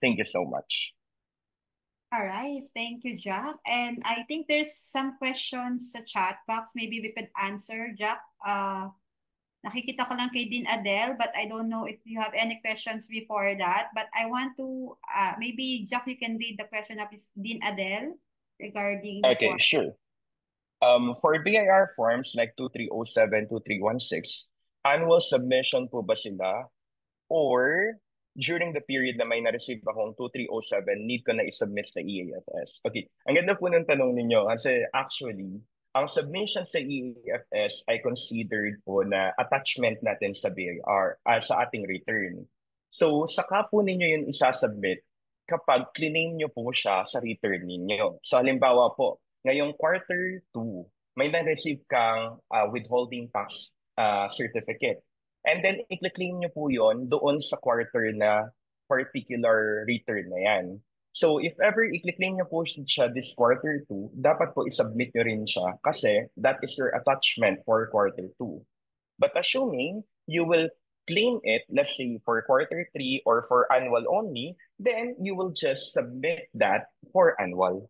Thank you so much. All right, thank you, Jack. And I think there's some questions sa chat box. Maybe we could answer, Jack. Nakikita ko lang kay Dean Adele, but I don't know if you have any questions before that. But I want to, maybe Jack, you can read the question of Dean Adele regarding the Okay, form. sure. For BIR forms like 2307, 2316, annual submission po ba sila? Or during the period na may na-receive akong 2307, need ko na i-submit sa EAFS? Okay, ang ganda po ng tanong ninyo kasi actually, ang submission sa EAFS ay considered po na attachment natin sa BIR, sa ating return. So, saka po ninyo yun isasubmit kapag claim nyo po siya sa return ninyo. So, halimbawa po, ngayong quarter 2, may na-receive kang withholding tax certificate. And then, i-claim nyo po yon doon sa quarter na particular return na yan. So, if ever i-claim nyo po siya this quarter 2, dapat po i-submit nyo rin siya kasi that is your attachment for quarter 2. But assuming you will claim it, let's say for quarter 3 or for annual only, then you will just submit that for annual.